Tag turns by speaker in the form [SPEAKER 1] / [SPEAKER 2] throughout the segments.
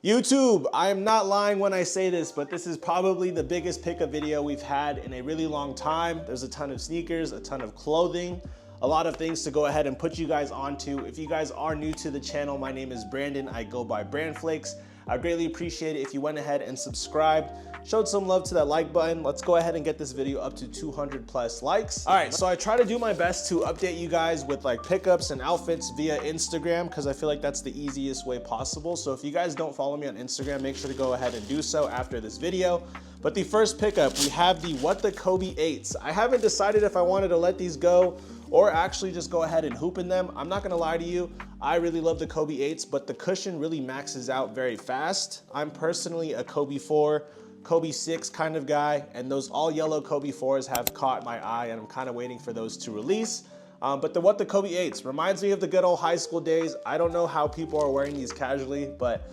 [SPEAKER 1] YouTube, I am not lying when I say this, but this is probably the biggest pickup video we've had in a really long time. There's a ton of sneakers, a ton of clothing, a lot of things to go ahead and put you guys onto. If you guys are new to the channel, my name is Brandon. I go by BranFlvkes. I greatly appreciate it if you went ahead and subscribed, showed some love to that like button. Let's go ahead and get this video up to 200 plus likes. All right, so I try to do my best to update you guys with like pickups and outfits via Instagram because I feel like that's the easiest way possible. So if you guys don't follow me on Instagram, make sure to go ahead and do so after this video. But the first pickup, we have the What the Kobe 8s. I haven't decided if I wanted to let these go or actually just go ahead and hoop in them. I'm not gonna lie to you, I really love the Kobe 8s, but the cushion really maxes out very fast. I'm personally a Kobe 4, Kobe 6 kind of guy, and those all yellow Kobe 4s have caught my eye, and I'm kind of waiting for those to release. But the What the Kobe 8s reminds me of the good old high school days. I don't know how people are wearing these casually, but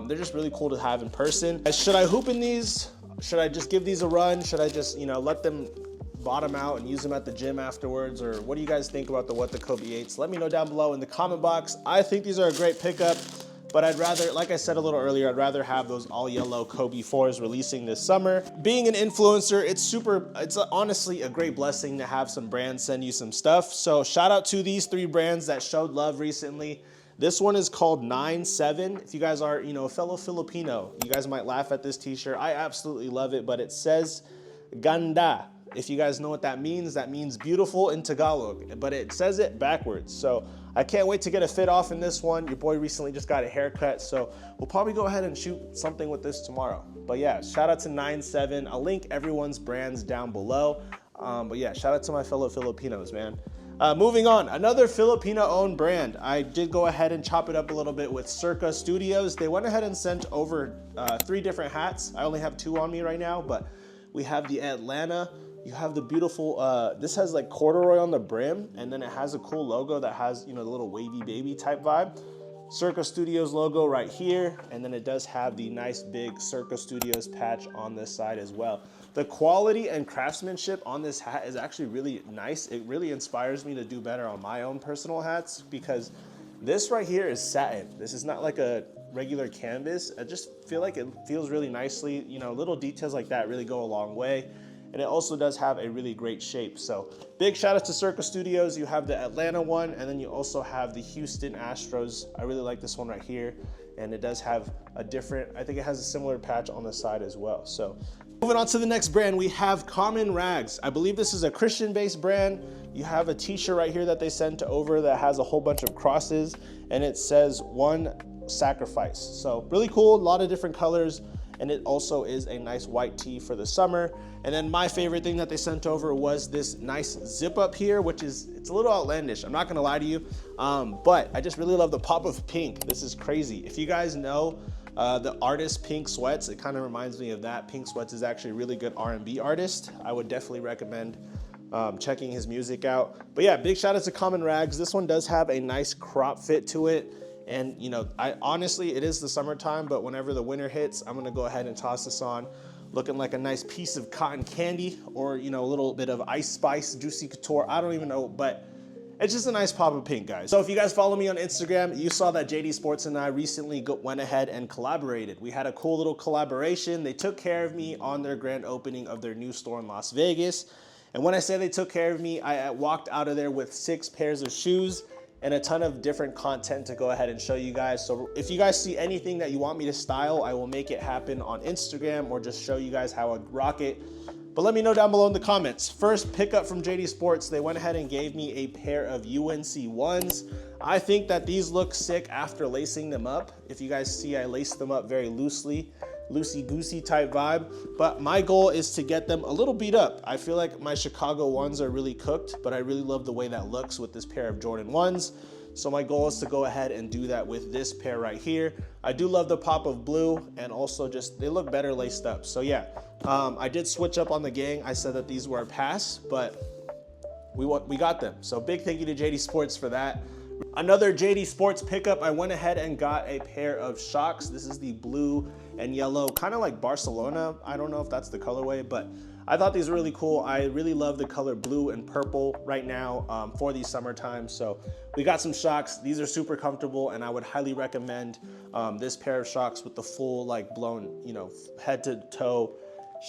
[SPEAKER 1] they're just really cool to have in person. Should I hoop in these? Should I just give these a run? Should I just, let them bottom out and use them at the gym afterwards? Or what do you guys think about the What the Kobe 8s? Let me know down below in the comment box. I think these are a great pickup, but I'd rather, like I said a little earlier, I'd rather have those all yellow Kobe 4s releasing this summer. Being an influencer, it's honestly a great blessing to have some brands send you some stuff. So shout out to these 3 brands that showed love recently. This one is called 9-7. If you guys are, a fellow Filipino, you guys might laugh at this t-shirt. I absolutely love it, but it says Ganda. If you guys know what that means beautiful in Tagalog, but it says it backwards. So I can't wait to get a fit off in this one. Your boy recently just got a haircut, so we'll probably go ahead and shoot something with this tomorrow. But yeah, shout out to 9-7. I'll link everyone's brands down below. But yeah, shout out to my fellow Filipinos, man. Moving on, another Filipino-owned brand. I did go ahead and chop it up a little bit with Circa Studios. They went ahead and sent over 3 different hats. I only have 2 on me right now, but we have the Atlanta. You have the beautiful, this has like corduroy on the brim, and then it has a cool logo that has, the little wavy baby type vibe. Circa Studios logo right here, and then it does have the nice big Circa Studios patch on this side as well. The quality and craftsmanship on this hat is actually really nice. It really inspires me to do better on my own personal hats because this right here is satin. This is not like a regular canvas. I just feel like it feels really nicely. Little details like that really go a long way. And it also does have a really great shape. So big shout out to Circa Studios. You have the Atlanta one, and then you also have the Houston Astros. I really like this one right here. And it does have a different, I think it has a similar patch on the side as well. So moving on to the next brand, we have Common Rags. I believe this is a Christian-based brand. You have a t-shirt right here that they sent over that has a whole bunch of crosses, and it says "One Sacrifice." So really cool, a lot of different colors. And it also is a nice white tee for the summer. And then my favorite thing that they sent over was this nice zip up here, which it's a little outlandish. I'm not gonna lie to you, but I just really love the pop of pink. This is crazy. If you guys know the artist Pink Sweats, it kind of reminds me of that. Pink Sweats is actually a really good R&B artist. I would definitely recommend checking his music out. But yeah, big shout out to Common Rags. This one does have a nice crop fit to it. And I honestly, it is the summertime, but whenever the winter hits, I'm gonna go ahead and toss this on, looking like a nice piece of cotton candy, or a little bit of Ice Spice, Juicy Couture, I don't even know, but it's just a nice pop of pink, guys. So if you guys follow me on Instagram, you saw that JD Sports and I recently went ahead and collaborated. We had a cool little collaboration. They took care of me on their grand opening of their new store in Las Vegas. And when I say they took care of me, I walked out of there with 6 pairs of shoes and a ton of different content to go ahead and show you guys. So if you guys see anything that you want me to style, I will make it happen on Instagram or just show you guys how I rock it. But let me know down below in the comments. First pickup from JD Sports, they went ahead and gave me a pair of UNC 1s. I think that these look sick after lacing them up. If you guys see, I laced them up very loosely. Loosey-goosey type vibe, but my goal is to get them a little beat up. I feel like my Chicago 1s are really cooked, but I really love the way that looks with this pair of Jordan 1s. So my goal is to go ahead and do that with this pair right here. I do love the pop of blue, and also just they look better laced up. So yeah, I did switch up on the gang. I said that these were a pass, but we got them. So big thank you to JD Sports for that. Another JD Sports pickup, I went ahead and got a pair of Shocks. This is the blue and yellow, kind of like Barcelona. I don't know if that's the colorway, but I thought these were really cool. I really love the color blue and purple right now for the summertime. So we got some Shocks. These are super comfortable, and I would highly recommend this pair of Shocks with the full like blown, you know, head to toe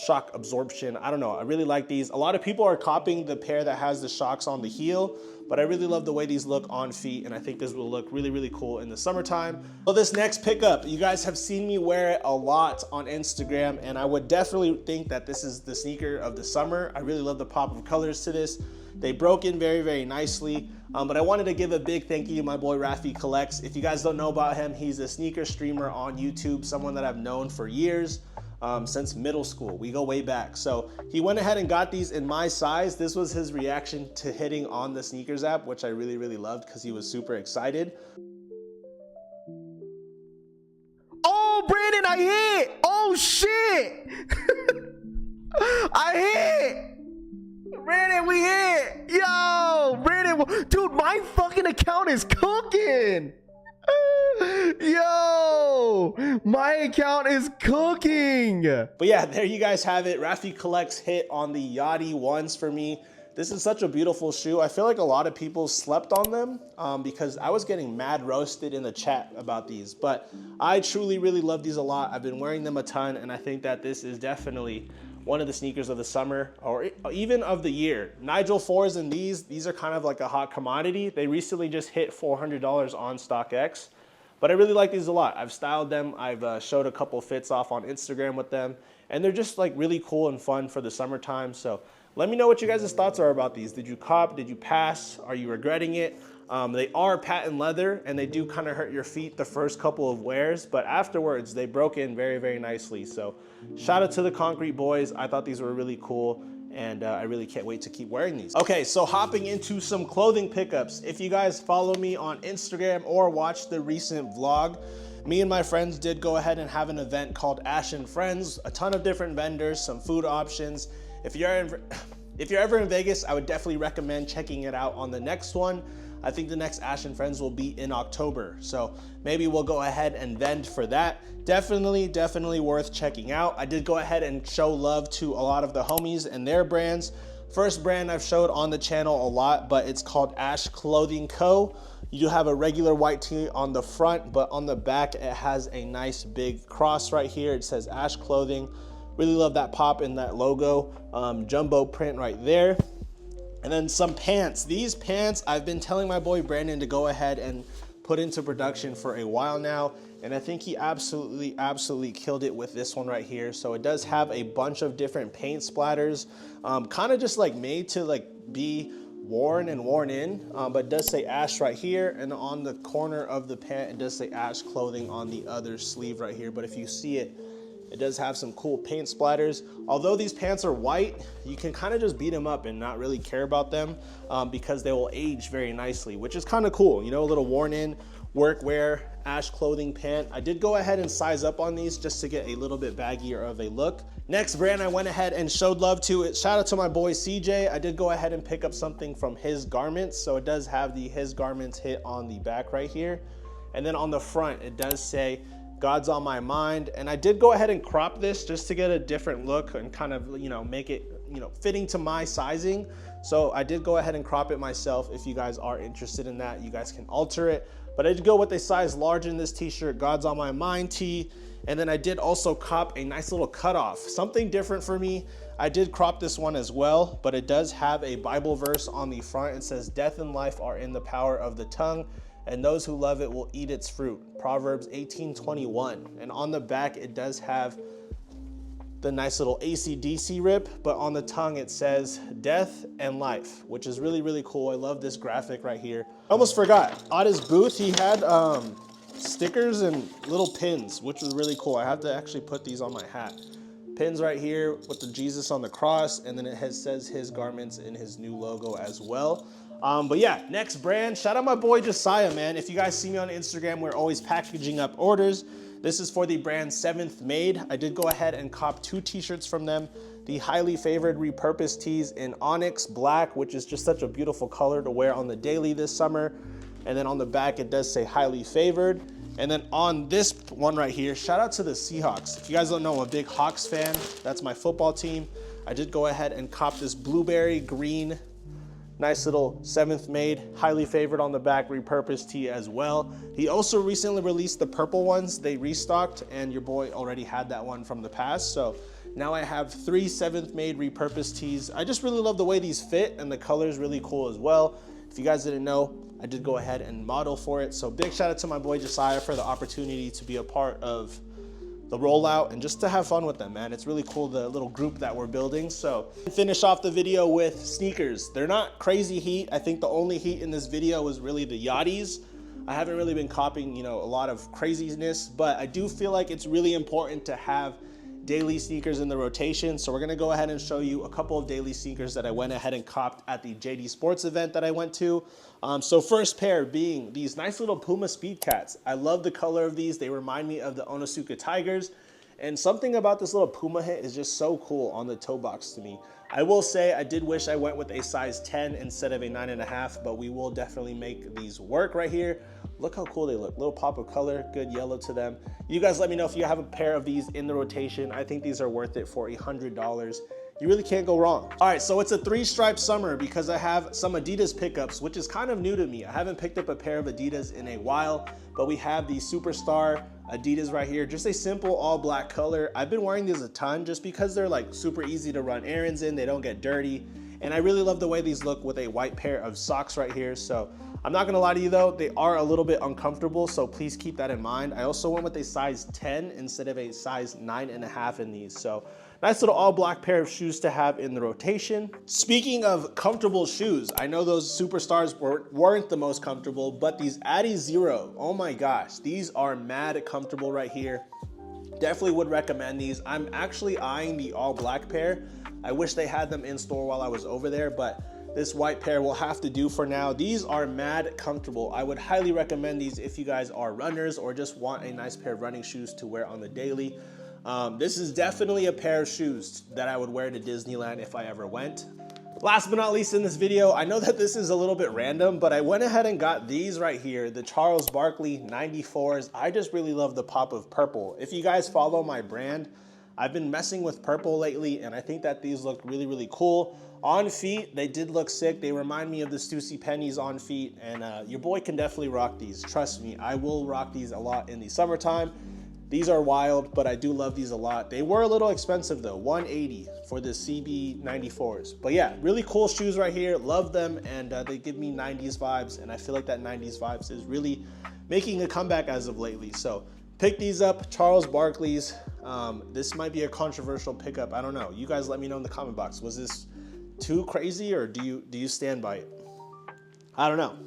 [SPEAKER 1] shock absorption. I don't know, I really like these. A lot of people are copying the pair that has the shocks on the heel, but I really love the way these look on feet, and I think this will look really, really cool in the summertime. So this next pickup, you guys have seen me wear it a lot on Instagram, and I would definitely think that this is the sneaker of the summer. I really love the pop of colors to this. They broke in very, very nicely, but I wanted to give a big thank you to my boy BranFlvkes. If you guys don't know about him, he's a sneaker streamer on YouTube, someone that I've known for years. Since middle school. We go way back. So he went ahead and got these in my size. This was his reaction to hitting on the sneakers app, which I really, really loved because he was super excited.
[SPEAKER 2] Oh, Brandon, I hit! Oh, shit! I hit! Brandon, we hit! Yo, Brandon, dude, my fucking account is cooking! Yo, my account is cooking.
[SPEAKER 1] But yeah, there you guys have it. BranFlvkes hit on the Yachty ones for me. This is such a beautiful shoe. I feel like a lot of people slept on them because I was getting mad roasted in the chat about these, but I truly really love these a lot. I've been wearing them a ton, and I think that this is definitely one of the sneakers of the summer or even of the year. Nigel 4s and these are kind of like a hot commodity. They recently just hit $400 on StockX, but I really like these a lot. I've styled them. I've showed a couple fits off on Instagram with them, and they're just like really cool and fun for the summertime. So let me know what you guys' thoughts are about these. Did you cop? Did you pass? Are you regretting it? They are patent leather, and they do kind of hurt your feet the first couple of wears, but afterwards they broke in very, very nicely. So shout out to the Concrete Boys. I thought these were really cool, and I really can't wait to keep wearing these. Okay, so hopping into some clothing pickups. If you guys follow me on Instagram or watch the recent vlog, me and my friends did go ahead and have an event called Ash and Friends, a ton of different vendors, some food options. If you're ever in Vegas, I would definitely recommend checking it out on the next one. I think the next Ash and Friends will be in October. So maybe we'll go ahead and vend for that. Definitely worth checking out. I did go ahead and show love to a lot of the homies and their brands. First brand I've showed on the channel a lot, but it's called Ash Clothing Co. You do have a regular white tee on the front, but on the back, it has a nice big cross right here. It says Ash Clothing. Really love that pop in that logo. Jumbo print right there. And then some pants. These pants, I've been telling my boy Brandon to go ahead and put into production for a while now, and I think he absolutely killed it with this one right here. So it does have a bunch of different paint splatters, kind of just like made to like be worn and worn in, but it does say Ash right here, and on the corner of the pant, it does say Ash Clothing on the other sleeve right here. But if you see it, it does have some cool paint splatters. Although these pants are white, you can kind of just beat them up and not really care about them because they will age very nicely, which is kind of cool. You know, a little worn in workwear Ash Clothing pant. I did go ahead and size up on these just to get a little bit baggier of a look. Next brand I went ahead and showed love to, shout out to my boy CJ. I did go ahead and pick up something from His Garments. So it does have the His Garments hit on the back right here. And then on the front, it does say God's on my mind. And I did go ahead and crop this just to get a different look and kind of, you know, make it, you know, fitting to my sizing. So I did go ahead and crop it myself. If you guys are interested in that, you guys can alter it. But I did go with a size large in this t-shirt, God's on my mind tee. And then I did also cop a nice little cutoff, something different for me. I did crop this one as well, but it does have a Bible verse on the front. It says, death and life are in the power of the tongue, and those who love it will eat its fruit. Proverbs 18:21. And on the back, it does have the nice little AC/DC rip, but on the tongue it says death and life, which is really, really cool. I love this graphic right here. I almost forgot, at his booth, he had stickers and little pins, which was really cool. I have to actually put these on my hat. Pins right here with the Jesus on the cross, and then it says His Garments in his new logo as well. But yeah, next brand, shout out my boy Josiah, man. If you guys see me on Instagram, we're always packaging up orders. This is for the brand SeventhMade. I did go ahead and cop 2 t-shirts from them. The highly favored repurposed tees in Onyx Black, which is just such a beautiful color to wear on the daily this summer. And then on the back, it does say highly favored. And then on this one right here, shout out to the Seahawks. If you guys don't know, I'm a big Hawks fan. That's my football team. I did go ahead and cop this blueberry green, nice little SeventhMade, highly favored on the back, repurposed tee as well. He also recently released the purple ones. They restocked, and your boy already had that one from the past. So now I have 3 SeventhMade repurposed tees. I just really love the way these fit, and the color is really cool as well. If you guys didn't know, I did go ahead and model for it. So big shout out to my boy Josiah for the opportunity to be a part of the rollout and just to have fun with them, man. It's really cool, the little group that we're building. So finish off the video with sneakers. They're not crazy heat. I think the only heat in this video was really the Yachtys. I haven't really been copying, you know, a lot of craziness, but I do feel like it's really important to have daily sneakers in the rotation. So we're gonna go ahead and show you a couple of daily sneakers that I went ahead and copped at the JD Sports event that I went to. So first pair being these nice little Puma SpeedCats. I love the color of these. They remind me of the Onitsuka Tigers. And something about this little Puma hit is just so cool on the toe box to me. I will say I did wish I went with a size 10 instead of a 9.5, but we will definitely make these work right here. Look how cool they look. Little pop of color, good yellow to them. You guys let me know if you have a pair of these in the rotation. I think these are worth it for $100. You really can't go wrong. All right, so it's a 3-stripe summer because I have some Adidas pickups, which is kind of new to me. I haven't picked up a pair of Adidas in a while, but we have the Superstar Adidas right here. Just a simple all black color. I've been wearing these a ton just because they're like super easy to run errands in. They don't get dirty. And I really love the way these look with a white pair of socks right here. So I'm not gonna lie to you though, they are a little bit uncomfortable, so please keep that in mind. I also went with a size 10 instead of a size 9.5 in these. So nice little all black pair of shoes to have in the rotation. Speaking of comfortable shoes, I know those Superstars weren't the most comfortable, but these AdiZero, oh my gosh, these are mad comfortable right here. Definitely would recommend these. I'm actually eyeing the all black pair. I wish they had them in store while I was over there, but this white pair will have to do for now. These are mad comfortable. I would highly recommend these if you guys are runners or just want a nice pair of running shoes to wear on the daily. This is definitely a pair of shoes that I would wear to Disneyland if I ever went. Last but not least in this video, I know that this is a little bit random, but I went ahead and got these right here, the Charles Barkley 94s. I just really love the pop of purple. If you guys follow my brand, I've been messing with purple lately, and I think that these look really, really cool. On feet, they did look sick. They remind me of the Stussy Pennies on feet, and your boy can definitely rock these. Trust me, I will rock these a lot in the summertime. These are wild, but I do love these a lot. They were a little expensive though, $180 for the CB94s. But yeah, really cool shoes right here. Love them, and they give me 90s vibes, and I feel like that 90s vibes is really making a comeback as of lately. So pick these up, Charles Barkley's. This might be a controversial pickup. I don't know. You guys let me know in the comment box. Was this too crazy, or do you stand by it? I don't know.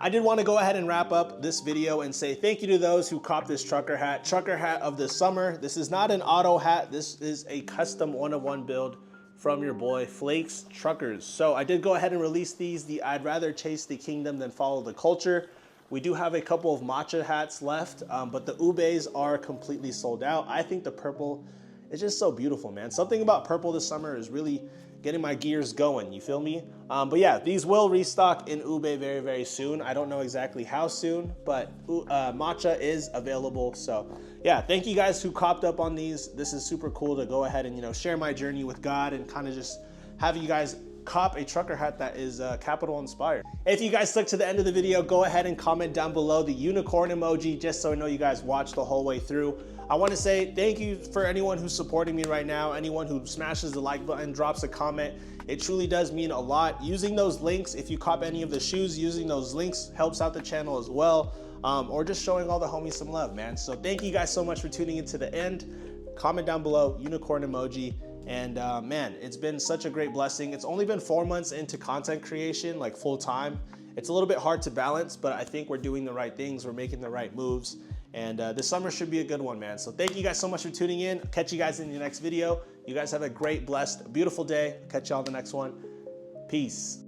[SPEAKER 1] I did want to go ahead and wrap up this video and say thank you to those who copped this trucker hat of the summer. This is not an auto hat. This is a custom one-of-one build from your boy Flakes Truckers. So I did go ahead and release these. The I'd rather chase the kingdom than follow the culture. We do have a couple of matcha hats left, but the ubes are completely sold out. I think the purple is just so beautiful, man. Something about purple this summer is really getting my gears going, you feel me? But yeah, these will restock in ube very, very soon. I don't know exactly how soon, but matcha is available. So yeah, thank you guys who copped up on these. This is super cool to go ahead and, you know, share my journey with God and kind of just have you guys cop a trucker hat that is capital inspired. If you guys stuck to the end of the video, go ahead and comment down below the unicorn emoji just so I know you guys watched the whole way through. I want to say thank you for anyone who's supporting me right now, anyone who smashes the like button, drops a comment. It truly does mean a lot. Using those links, if you cop any of the shoes, using those links helps out the channel as well, or just showing all the homies some love, man. So thank you guys so much for tuning in to the end. Comment down below, unicorn emoji. And man, it's been such a great blessing. It's only been 4 months into content creation, like full time. It's a little bit hard to balance, but I think we're doing the right things. We're making the right moves. And this summer should be a good one, man. So thank you guys so much for tuning in. Catch you guys in the next video. You guys have a great, blessed, beautiful day. Catch y'all in the next one. Peace.